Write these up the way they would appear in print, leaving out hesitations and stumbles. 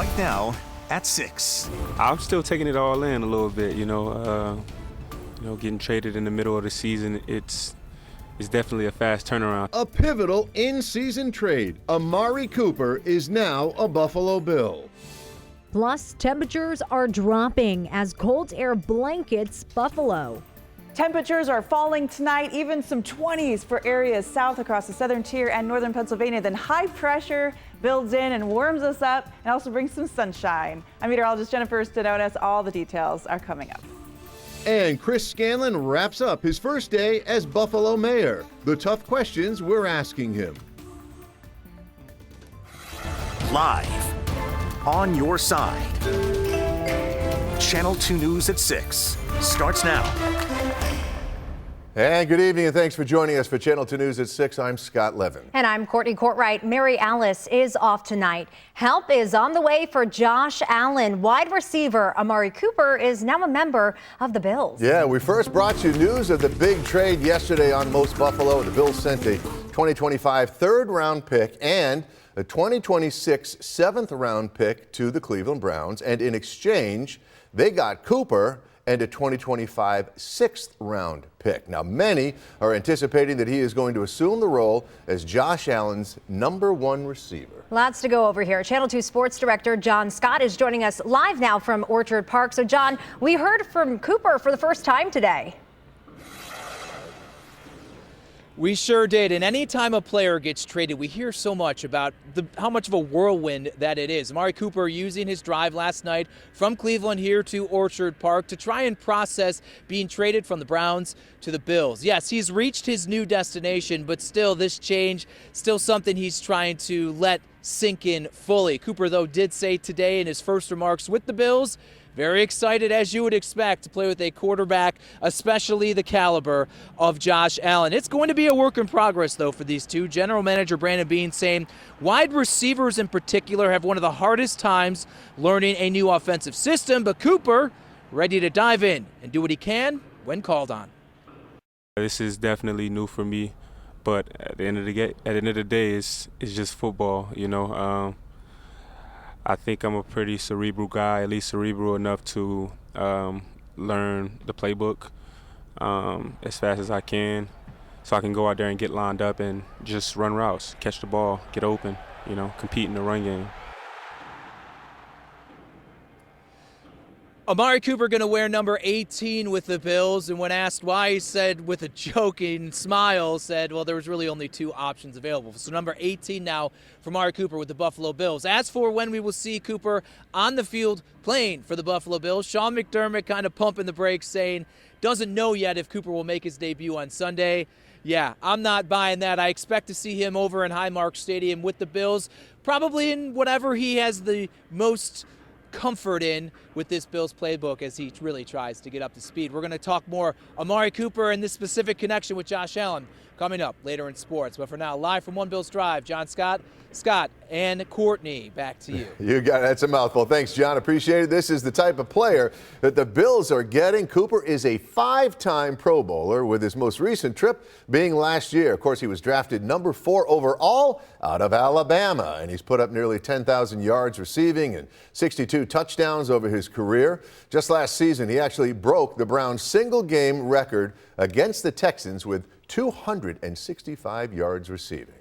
right now at 6. I'm still taking it all in a little bit, getting traded in the middle of the season. It's definitely a fast turnaround. A pivotal in-season trade. Amari Cooper is now a Buffalo Bill. Plus, temperatures are dropping as cold air blankets Buffalo. Temperatures are falling tonight, even some 20s for areas south across the southern tier and northern Pennsylvania. Then high pressure builds in and warms us up and also brings some sunshine. I'm meteorologist Jennifer Stenonis. All the details are coming up. And Chris Scanlon wraps up his first day as Buffalo mayor. The tough questions we're asking him. Live, on your side. Channel 2 News at 6 starts now. And good evening, and thanks for joining us for Channel 2 News at 6. I'm Scott Levin. And I'm Courtney Courtright. Mary Alice is off tonight. Help is on the way for Josh Allen. Wide receiver Amari Cooper is now a member of the Bills. Yeah, we first brought you news of the big trade yesterday on Most Buffalo. The Bills sent a 2025 third-round pick and a 2026 seventh-round pick to the Cleveland Browns. And in exchange, they got Cooper and a 2025 sixth-round pick. Now, many are anticipating that he is going to assume the role as Josh Allen's #1 receiver. Lots to go over here. Channel 2 Sports Director John Scott is joining us live now from Orchard Park. So, John, we heard from Cooper for the first time today. We sure did. And any time a player gets traded, we hear so much about how much of a whirlwind that it is. Amari Cooper using his drive last night from Cleveland here to Orchard Park to try and process being traded from the Browns to the Bills. Yes, he's reached his new destination, but still this change, still something he's trying to let sink in fully. Cooper, though, did say today in his first remarks with the Bills, very excited, as you would expect, to play with a quarterback, especially the caliber of Josh Allen. It's going to be a work in progress, though, for these two. General Manager Brandon Beane saying wide receivers in particular have one of the hardest times learning a new offensive system, but Cooper ready to dive in and do what he can when called on. This is definitely new for me, but at the end of the day, it's just football, I think I'm a pretty cerebral guy, at least cerebral enough to learn the playbook as fast as I can, so I can go out there and get lined up and just run routes, catch the ball, get open, compete in the run game. Amari Cooper going to wear number 18 with the Bills, and when asked why, he said with a joking smile, well, there was really only two options available. So number 18 now for Amari Cooper with the Buffalo Bills. As for when we will see Cooper on the field playing for the Buffalo Bills, Sean McDermott kind of pumping the brakes, saying doesn't know yet if Cooper will make his debut on Sunday. Yeah, I'm not buying that. I expect to see him over in Highmark Stadium with the Bills, probably in whatever he has the most comfort in with this Bills playbook as he really tries to get up to speed. We're going to talk more Amari Cooper and this specific connection with Josh Allen coming up later in sports. But for now, live from One Bills Drive, John Scott, and Courtney, back to you. You got it. That's a mouthful. Thanks, John. Appreciate it. This is the type of player that the Bills are getting. Cooper is a 5-time Pro Bowler, with his most recent trip being last year. Of course, he was drafted #4 overall out of Alabama, and he's put up nearly 10,000 yards receiving and 62 touchdowns over his career. Just last season, he actually broke the Browns' single-game record against the Texans with 265 yards receiving.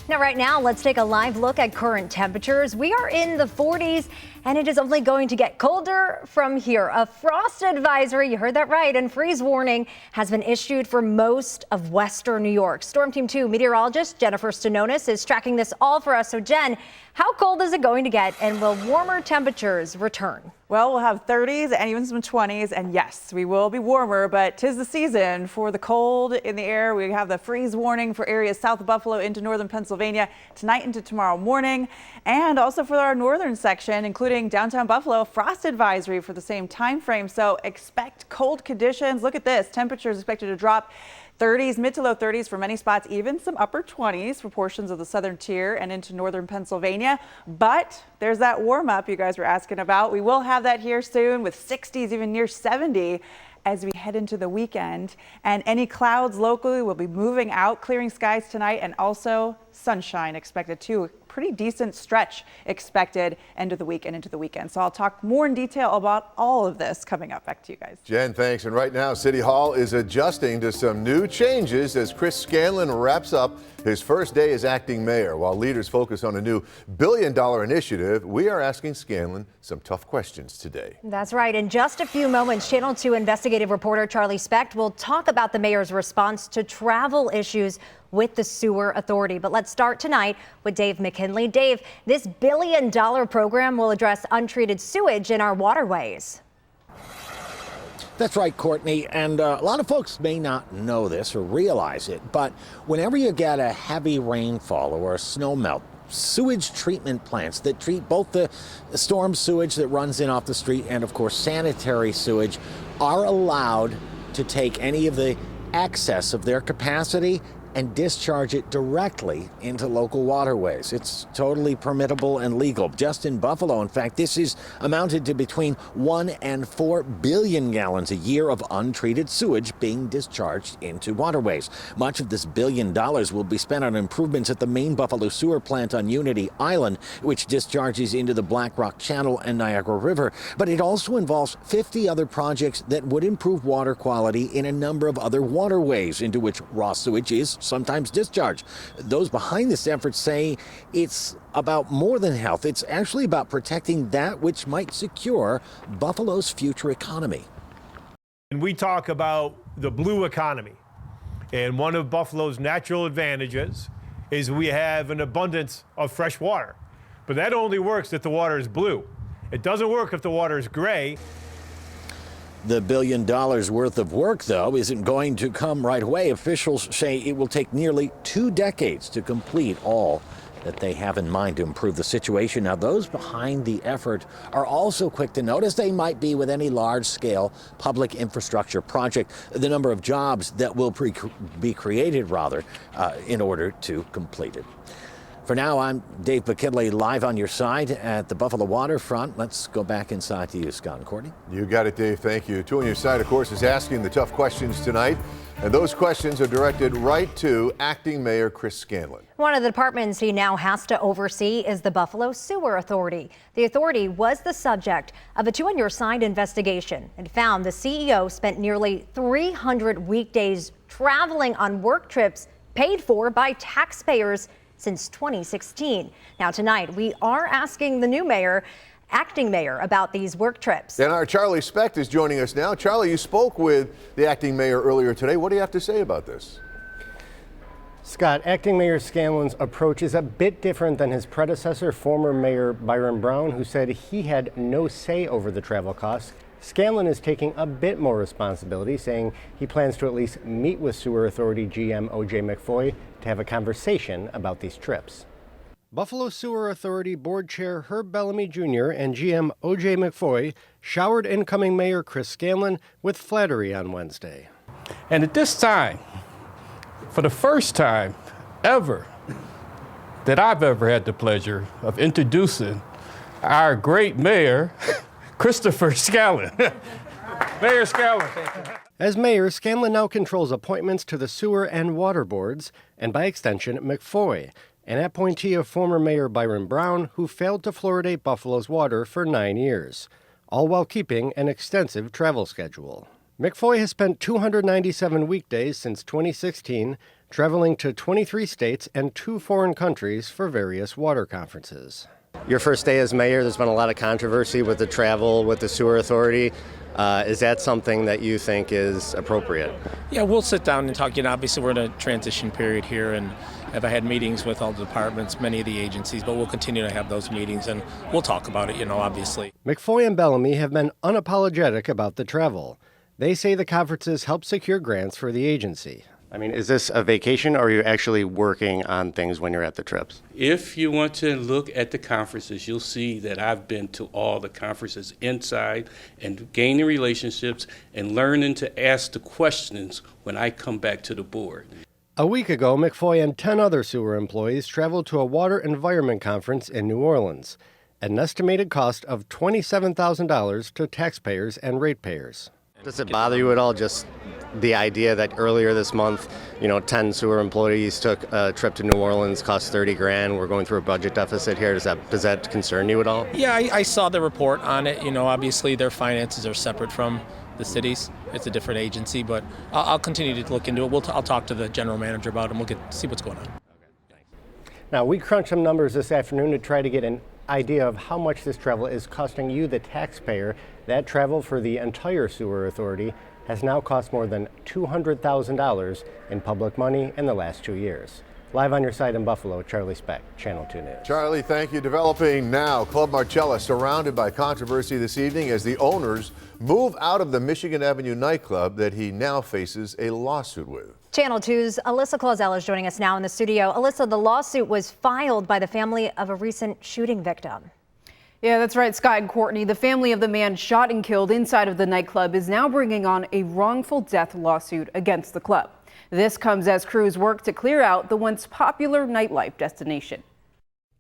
Now, right now, let's take a live look at current temperatures. We are in the 40s, and it is only going to get colder from here. A frost advisory, you heard that right, and freeze warning has been issued for most of western New York. Storm Team 2 meteorologist Jennifer Stenonis is tracking this all for us. So, Jen, how cold is it going to get, and will warmer temperatures return? Well, we'll have 30s and even some 20s, and yes, we will be warmer, but 'tis the season for the cold in the air. We have the freeze warning for areas south of Buffalo into northern Pennsylvania tonight into tomorrow morning, and also for our northern section, including downtown Buffalo, frost advisory for the same time frame. So expect cold conditions. Look at this. Temperatures expected to drop 30s, mid to low 30s for many spots, even some upper 20s for portions of the southern tier and into northern Pennsylvania. But there's that warm up you guys were asking about. We will have that here soon with 60s, even near 70 as we head into the weekend. And any clouds locally will be moving out, clearing skies tonight, and also sunshine expected too. Pretty pretty decent stretch expected end of the week and into the weekend. So I'll talk more in detail about all of this coming up. Back to you guys. Jen, thanks. And right now, City Hall is adjusting to some new changes as Chris Scanlon wraps up his first day as acting mayor. While leaders focus on a new billion-dollar initiative, we are asking Scanlon some tough questions today. That's right. In just a few moments, Channel 2 investigative reporter Charlie Specht will talk about the mayor's response to travel issues with the sewer authority. But let's start tonight with Dave McKinley. Dave, this billion-dollar program will address untreated sewage in our waterways. That's right, Courtney, and a lot of folks may not know this or realize it, but whenever you get a heavy rainfall or a snow melt, sewage treatment plants that treat both the storm sewage that runs in off the street and, of course, sanitary sewage are allowed to take any of the excess of their capacity and discharge it directly into local waterways. It's totally permittable and legal. Just in Buffalo, in fact, this is amounted to between 1 and 4 billion gallons a year of untreated sewage being discharged into waterways. Much of this $1 billion will be spent on improvements at the main Buffalo sewer plant on Unity Island, which discharges into the Black Rock Channel and Niagara River. But it also involves 50 other projects that would improve water quality in a number of other waterways into which raw sewage is sometimes discharged. Those behind this effort say it's about more than health. It's actually about protecting that which might secure Buffalo's future economy. And we talk about the blue economy. And one of Buffalo's natural advantages is we have an abundance of fresh water. But that only works if the water is blue. It doesn't work if the water is gray. The $1 billion worth of work, though, isn't going to come right away. Officials say it will take nearly 2 decades to complete all that they have in mind to improve the situation. Now, those behind the effort are also quick to notice they might be with any large-scale public infrastructure project, the number of jobs that will be created, in order to complete it. For now, I'm Dave McKinley, live on your side at the Buffalo waterfront. Let's go back inside to you, Scott and Courtney. You got it, Dave. Thank you. Two on your side, of course, is asking the tough questions tonight. And those questions are directed right to Acting Mayor Chris Scanlon. One of the departments he now has to oversee is the Buffalo Sewer Authority. The authority was the subject of a Two on Your Side investigation and found the CEO spent nearly 300 weekdays traveling on work trips paid for by taxpayers since 2016. Now tonight, we are asking the new mayor, acting mayor, about these work trips. And our Charlie Specht is joining us now. Charlie, you spoke with the acting mayor earlier today. What do you have to say about this? Scott, acting Mayor Scanlon's approach is a bit different than his predecessor, former Mayor Byron Brown, who said he had no say over the travel costs. Scanlon is taking a bit more responsibility, saying he plans to at least meet with Sewer Authority GM O.J. McFoy to have a conversation about these trips. Buffalo Sewer Authority Board Chair Herb Bellamy Jr. and GM O.J. McFoy showered incoming Mayor Chris Scanlon with flattery on Wednesday. And at this time, for the first time ever that I've ever had the pleasure of introducing our great mayor, Christopher Scanlon. Mayor Scanlon. As mayor, Scanlon now controls appointments to the sewer and water boards, and by extension, McFoy, an appointee of former Mayor Byron Brown, who failed to fluoridate Buffalo's water for 9 years, all while keeping an extensive travel schedule. McFoy has spent 297 weekdays since 2016, traveling to 23 states and 2 foreign countries for various water conferences. Your first day as mayor, there's been a lot of controversy with the travel with the sewer authority. Is that something that you think is appropriate? Yeah, we'll sit down and talk. Obviously we're in a transition period here, and I've had meetings with all the departments, many of the agencies, but we'll continue to have those meetings and we'll talk about it, obviously. McFoy and Bellamy have been unapologetic about the travel. They say the conferences help secure grants for the agency. I mean, is this a vacation, or are you actually working on things when you're at the trips? If you want to look at the conferences, you'll see that I've been to all the conferences inside and gaining relationships and learning to ask the questions when I come back to the board. A week ago, McFoy and 10 other sewer employees traveled to a water environment conference in New Orleans, at an estimated cost of $27,000 to taxpayers and ratepayers. Does it bother you at all, just the idea that earlier this month, 10 sewer employees took a trip to New Orleans, cost 30 grand. We're going through a budget deficit here. Does that concern you at all? Yeah, I saw the report on it. Obviously their finances are separate from the city's. It's a different agency, but I'll continue to look into it. I'll talk to the general manager about it, and we'll see what's going on. Now, we crunched some numbers this afternoon to try to get an idea of how much this travel is costing you, the taxpayer. That travel for the entire sewer authority has now cost more than $200,000 in public money in the last 2 years. Live on your side in Buffalo, Charlie Speck, Channel 2 News. Charlie, thank you. Developing now, Club Marcella surrounded by controversy this evening as the owners move out of the Michigan Avenue nightclub that he now faces a lawsuit with. Channel 2's Alyssa Clausell is joining us now in the studio. Alyssa, the lawsuit was filed by the family of a recent shooting victim. Yeah, that's right, Scott and Courtney. The family of the man shot and killed inside of the nightclub is now bringing on a wrongful death lawsuit against the club. This comes as crews work to clear out the once popular nightlife destination.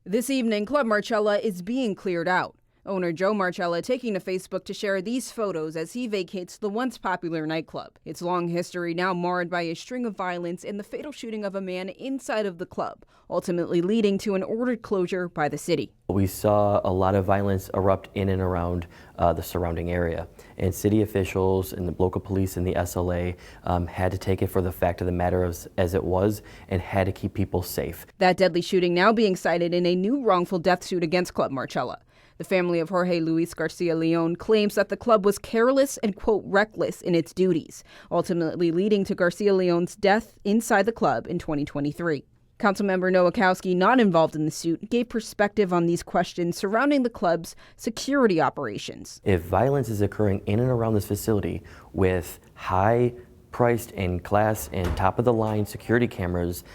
This evening, Club Marcella is being cleared out. Owner Joe Marcella taking to Facebook to share these photos as he vacates the once popular nightclub. Its long history now marred by a string of violence and the fatal shooting of a man inside of the club, ultimately leading to an ordered closure by the city. We saw a lot of violence erupt in and around the surrounding area, and city officials and the local police and the SLA had to take it for the fact of the matter as it was and had to keep people safe. That deadly shooting now being cited in a new wrongful death suit against Club Marcella. The family of Jorge Luis Garcia Leon claims that the club was careless and, quote, reckless in its duties, ultimately leading to Garcia Leon's death inside the club in 2023. Councilmember Nowakowski, not involved in the suit, gave perspective on these questions surrounding the club's security operations. If violence is occurring in and around this facility with high-priced and class and top-of-the-line security cameras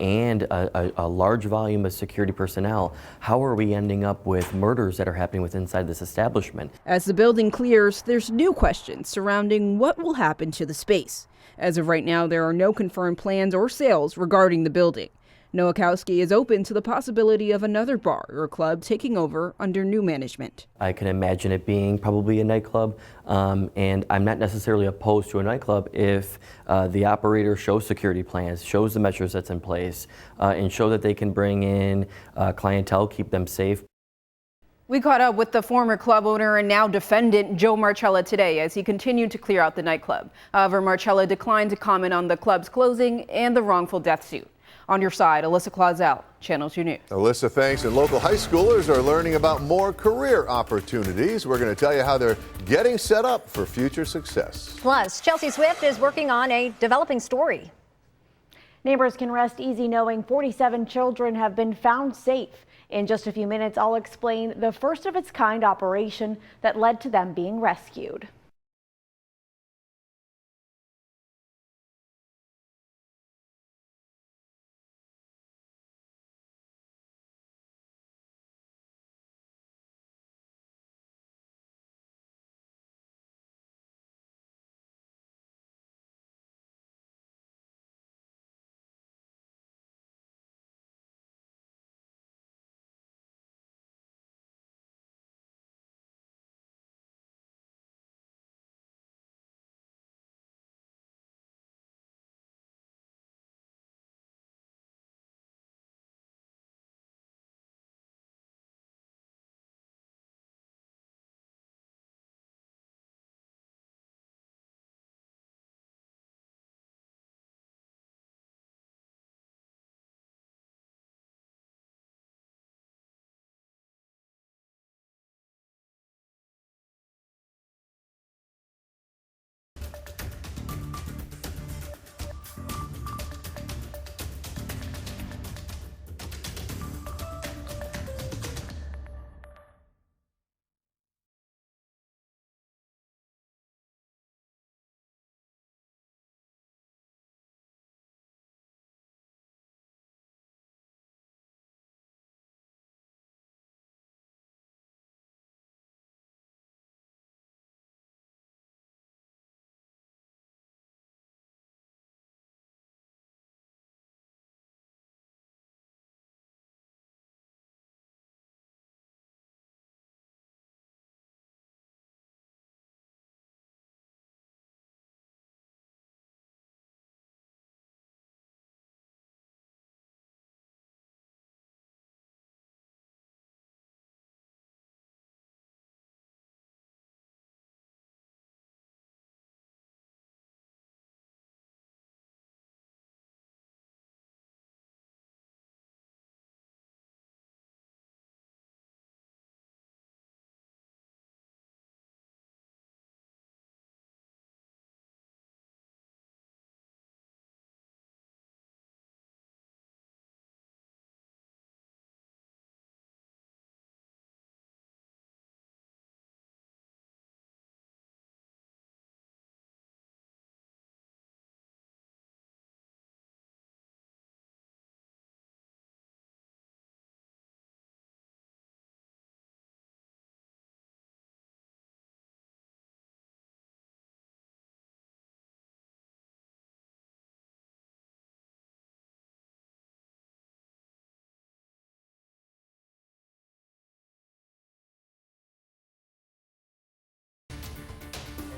and a large volume of security personnel, how are we ending up with murders that are happening within inside this establishment? As the building clears, there's new questions surrounding what will happen to the space. As of right now, there are no confirmed plans or sales regarding the building. Nowakowski is open to the possibility of another bar or club taking over under new management. I can imagine it being probably a nightclub, and I'm not necessarily opposed to a nightclub if the operator shows security plans, shows the measures that's in place, and show that they can bring in clientele, keep them safe. We caught up with the former club owner and now defendant Joe Marcella today as he continued to clear out the nightclub. However, Marcella declined to comment on the club's closing and the wrongful death suit. On your side, Alyssa Clausell, Channel 2 News. Alyssa, thanks. And local high schoolers are learning about more career opportunities. We're going to tell you how they're getting set up for future success. Plus, Chelsea Swift is working on a developing story. Neighbors can rest easy knowing 47 children have been found safe. In just a few minutes, I'll explain the first of its kind operation that led to them being rescued.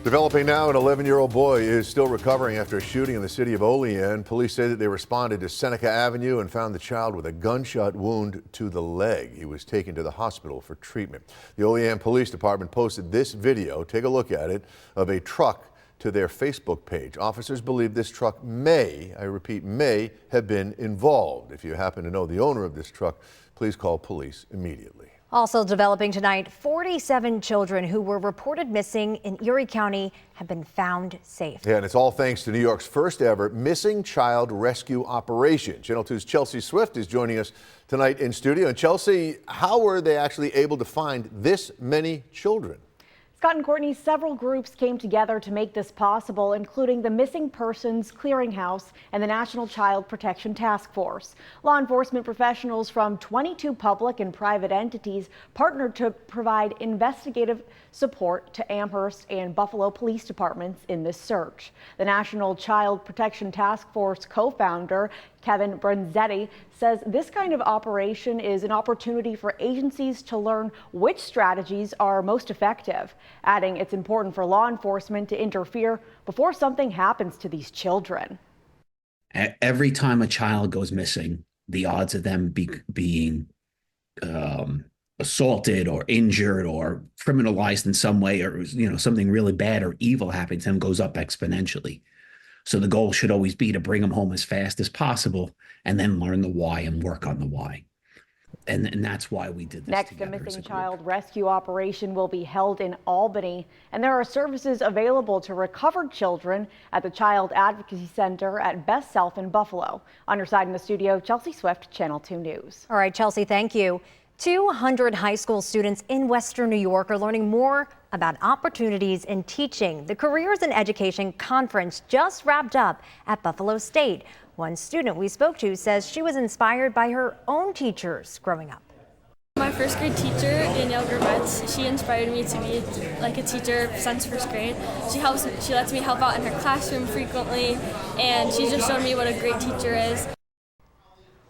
Developing now, an 11-year-old boy is still recovering after a shooting in the city of Olean. Police say that they responded to Seneca Avenue and found the child with a gunshot wound to the leg. He was taken to the hospital for treatment. The Olean Police Department posted this video, take a look at it, of a truck to their Facebook page. Officers believe this truck may, I repeat, may have been involved. If you happen to know the owner of this truck, please call police immediately. Also developing tonight, 47 children who were reported missing in Erie County have been found safe. Yeah, and it's all thanks to New York's first ever missing child rescue operation. Channel 2's Chelsea Swift is joining us tonight in studio. And Chelsea, how were they actually able to find this many children? Scott and Courtney, several groups came together to make this possible, including the Missing Persons Clearinghouse and the National Child Protection Task Force. Law enforcement professionals from 22 public and private entities partnered to provide investigative support to Amherst and Buffalo police departments in this search. The National Child Protection Task Force co-founder Kevin Brunzetti says this kind of operation is an opportunity for agencies to learn which strategies are most effective, adding it's important for law enforcement to interfere before something happens to these children. Every time a child goes missing, the odds of them being assaulted or injured or criminalized in some way, or something really bad or evil happens to them, goes up exponentially. So the goal should always be to bring them home as fast as possible and then learn the why and work on the why. And that's why we did this. Next, the Missing Child Rescue Operation will be held in Albany, and there are services available to recovered children at the Child Advocacy Center at Best Self in Buffalo. On your side in the studio, Chelsea Swift, Channel 2 News. All right, Chelsea, thank you. 200 high school students in Western New York are learning more about opportunities in teaching. The Careers in Education Conference just wrapped up at Buffalo State. One student we spoke to says she was inspired by her own teachers growing up. My first grade teacher, Danielle Germetz, she inspired me to be like a teacher since first grade. She lets me help out in her classroom frequently, and she just showed me what a great teacher is.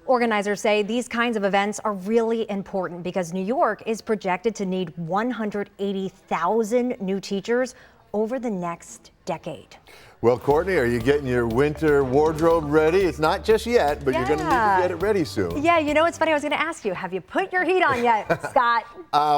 Organizers say these kinds of events are really important because New York is projected to need 180,000 new teachers over the next decade. Well, Courtney, are you getting your winter wardrobe ready? It's not just yet, but you're going to need to get it ready soon. Yeah, you know, it's funny. I was going to ask you, have you put your heat on yet, Scott?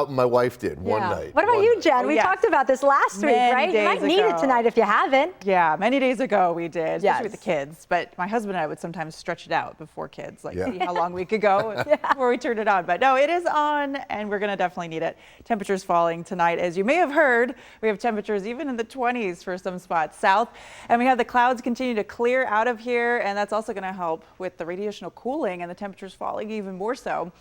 My wife did one night. What about you, Jen? We talked about this last week, right? You might need it tonight if you haven't. Yeah, many days ago we did, especially with the kids. But my husband and I would sometimes stretch it out before kids, like see how long we could go before we turned it on. But no, it is on, and we're going to definitely need it. Temperatures falling tonight. As you may have heard, we have temperatures even in the 20s for some spots south. And we have the clouds continue to clear out of here, and that's also going to help with the radiational cooling and the temperatures falling even more so.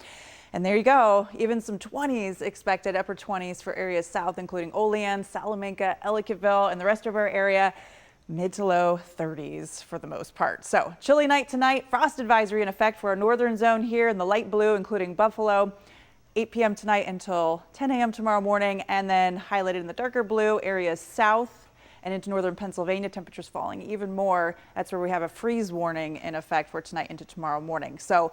And there you go, even some 20s expected, upper 20s for areas south, including Olean, Salamanca, Ellicottville, and the rest of our area. Mid to low 30s for the most part. So chilly night tonight, frost advisory in effect for our northern zone here in the light blue, including Buffalo. 8 p.m. tonight until 10 a.m. tomorrow morning, and then highlighted in the darker blue areas south and into northern Pennsylvania, temperatures falling even more. That's where we have a freeze warning in effect for tonight into tomorrow morning. So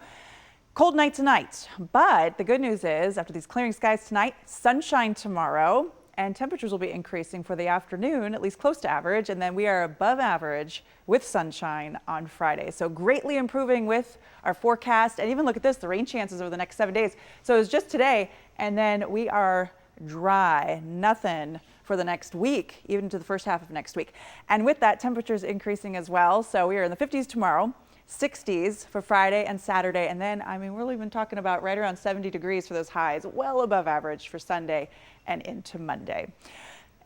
cold night tonight, but the good news is after these clearing skies tonight, sunshine tomorrow, and temperatures will be increasing for the afternoon, at least close to average, and then we are above average with sunshine on Friday. So greatly improving with our forecast, and even look at this, the rain chances over the next 7 days. So it was just today, and then we are dry, nothing for the next week, even to the first half of next week. And with that, temperatures increasing as well. So we are in the 50s tomorrow, 60s for Friday and Saturday. And then, I mean, we're even talking about right around 70 degrees for those highs, well above average for Sunday and into Monday.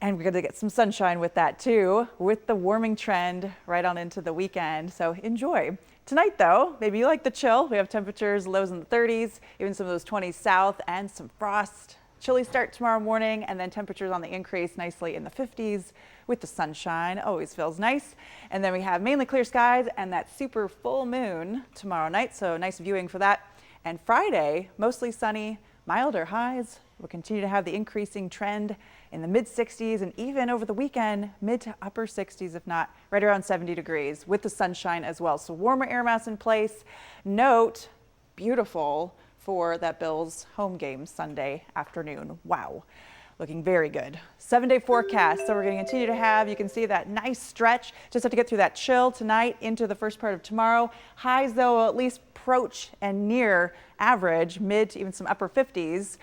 And we're going to get some sunshine with that too, with the warming trend right on into the weekend. So enjoy. Tonight, though, maybe you like the chill. We have temperatures lows in the 30s, even some of those 20s south, and some frost. Chilly start tomorrow morning, and then temperatures on the increase nicely in the 50s with the sunshine. Always feels nice. And then we have mainly clear skies and that super full moon tomorrow night. So nice viewing for that. And Friday, mostly sunny, milder highs. We'll continue to have the increasing trend in the mid 60s, and even over the weekend, mid to upper 60s, if not right around 70 degrees with the sunshine as well. So warmer air mass in place. Note, beautiful for that Bills home game Sunday afternoon. Wow. looking very good. 7-day forecast. So we're going to continue to have, you can see that nice stretch. Just have to get through that chill tonight into the first part of tomorrow. Highs, though, will at least approach and near average, mid to even some upper 50s.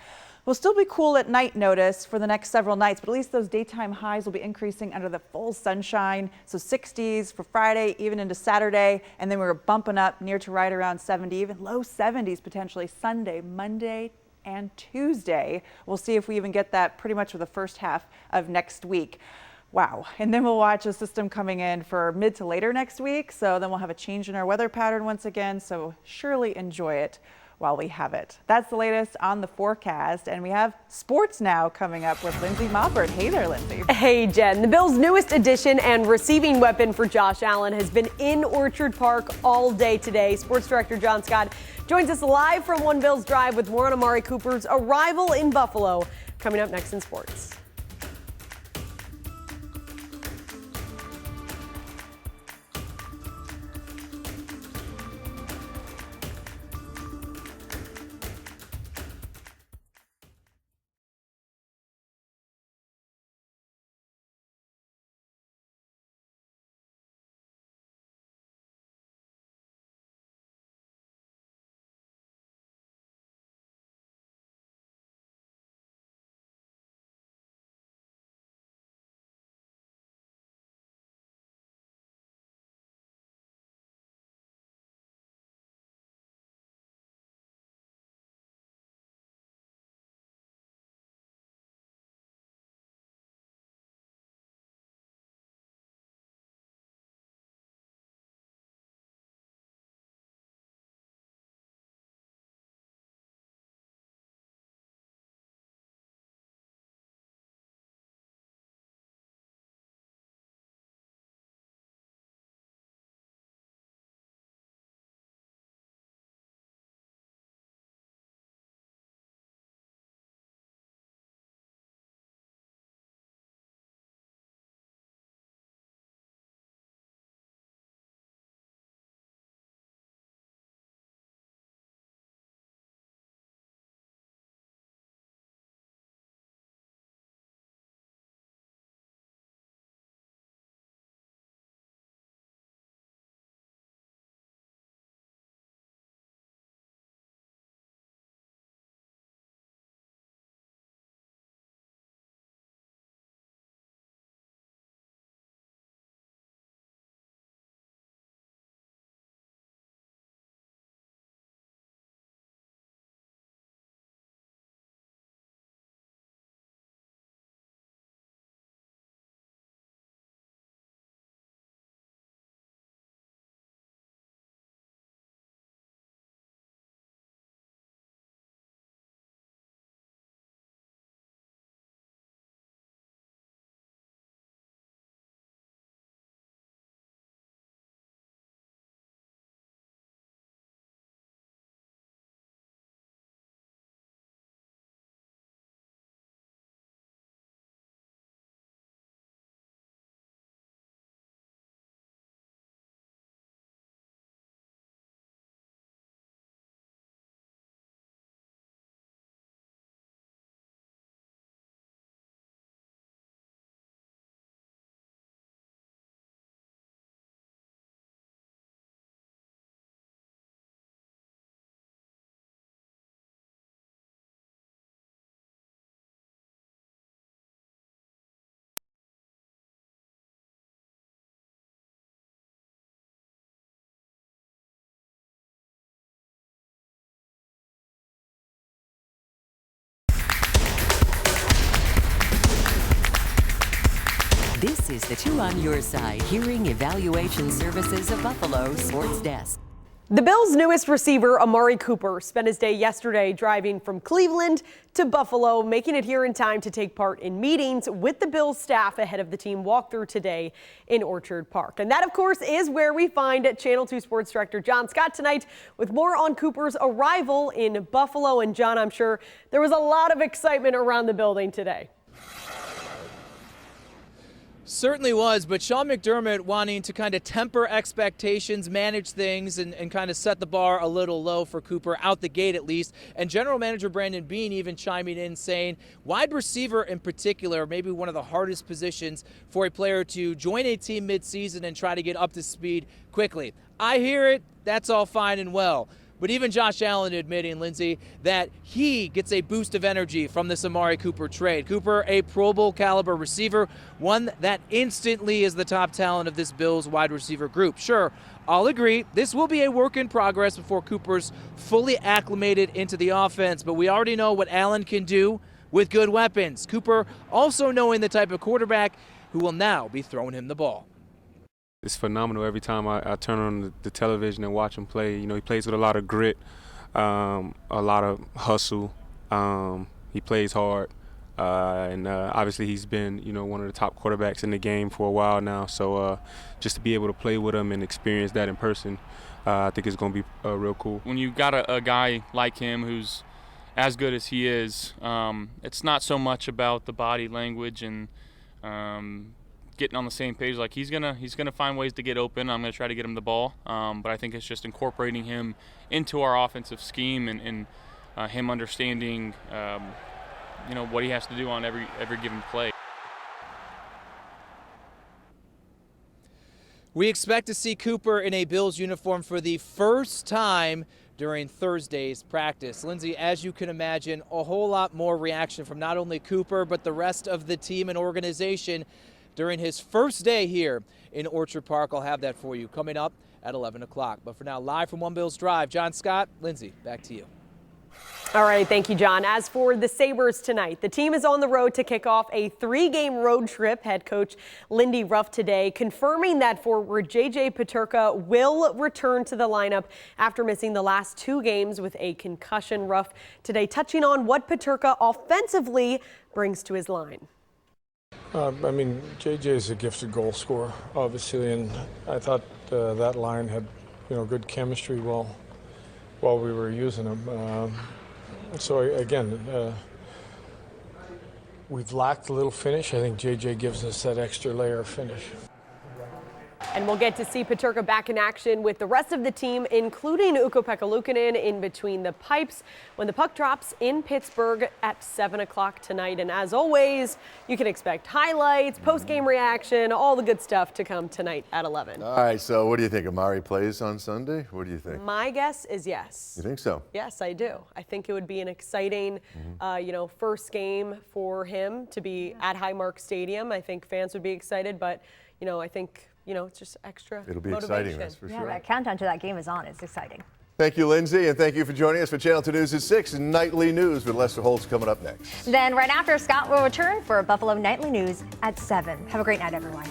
We'll still be cool at night, notice, for the next several nights, but at least those daytime highs will be increasing under the full sunshine. So 60s for Friday, even into Saturday, and then we're bumping up near to right around 70, even low 70s potentially Sunday, Monday, and Tuesday. We'll see if we even get that pretty much for the first half of next week. Wow. And then we'll watch a system coming in for mid to later next week. So then we'll have a change in our weather pattern once again. So surely enjoy it while we have it. That's the latest on the forecast. And we have sports now coming up with Lindsay Moppert. Hey there, Lindsay. Hey, Jen. The Bills' newest addition and receiving weapon for Josh Allen has been in Orchard Park all day today. Sports director John Scott joins us live from One Bills Drive with more on Amari Cooper's arrival in Buffalo. Coming up next in sports. This is the Two on Your Side Hearing Evaluation Services of Buffalo Sports Desk. The Bills' newest receiver, Amari Cooper, spent his day yesterday driving from Cleveland to Buffalo, making it here in time to take part in meetings with the Bills staff ahead of the team walkthrough today in Orchard Park. And that, of course, is where we find Channel 2 Sports Director John Scott tonight with more on Cooper's arrival in Buffalo. And John, I'm sure there was a lot of excitement around the building today. Certainly was, but Sean McDermott wanting to kind of temper expectations, manage things, and kind of set the bar a little low for Cooper, out the gate at least. And General Manager Brandon Beane even chiming in saying wide receiver in particular, maybe one of the hardest positions for a player to join a team midseason and try to get up to speed quickly. I hear it, that's all fine and well. But even Josh Allen admitting, Lindsay, that he gets a boost of energy from this Amari Cooper trade. Cooper, a Pro Bowl caliber receiver, one that instantly is the top talent of this Bills wide receiver group. Sure, I'll agree, this will be a work in progress before Cooper's fully acclimated into the offense, but we already know what Allen can do with good weapons. Cooper also knowing the type of quarterback who will now be throwing him the ball. It's phenomenal every time I turn on the television and watch him play. You know, he plays with a lot of grit, a lot of hustle. He plays hard, and obviously he's been, you know, one of the top quarterbacks in the game for a while now. So just to be able to play with him and experience that in person, I think it's going to be real cool. When you've got a guy like him who's as good as he is, it's not so much about the body language and getting on the same page. Like he's gonna find ways to get open. I'm gonna try to get him the ball, but I think it's just incorporating him into our offensive scheme and him understanding, you know, what he has to do on every given play. We expect to see Cooper in a Bills uniform for the first time during Thursday's practice. Lindsay, as you can imagine, a whole lot more reaction from not only Cooper but the rest of the team and organization during his first day here in Orchard Park. I'll have that for you coming up at 11 o'clock. But for now, live from One Bills Drive, John Scott, Lindsay, back to you. All right, thank you, John. As for the Sabres tonight, the team is on the road to kick off a 3-game road trip. Head coach Lindy Ruff today confirming that forward J.J. Peterka will return to the lineup after missing the last 2 games with a concussion. Ruff today touching on what Peterka offensively brings to his line. I mean, JJ is a gifted goal scorer, obviously, and I thought that line had, you know, good chemistry while we were using him. So again, we've lacked a little finish. I think JJ gives us that extra layer of finish. And we'll get to see Peterka back in action with the rest of the team, including Ukko-Pekka Luukkonen, in between the pipes when the puck drops in Pittsburgh at 7 o'clock tonight. And as always, you can expect highlights, post-game reaction, all the good stuff to come tonight at 11. All right, so what do you think? Amari plays on Sunday? What do you think? My guess is yes. You think so? Yes, I do. I think it would be an exciting, you know, first game for him to be at Highmark Stadium. I think fans would be excited, but, you know, I think, you know, it's just extra It'll be motivation. exciting, that's for sure. Yeah, that countdown to that game is on. It's exciting. Thank you, Lindsay, and thank you for joining us for Channel 2 News at 6 Nightly News with Lester Holtz coming up next. Then right after, Scott will return for Buffalo Nightly News at 7. Have a great night, everyone.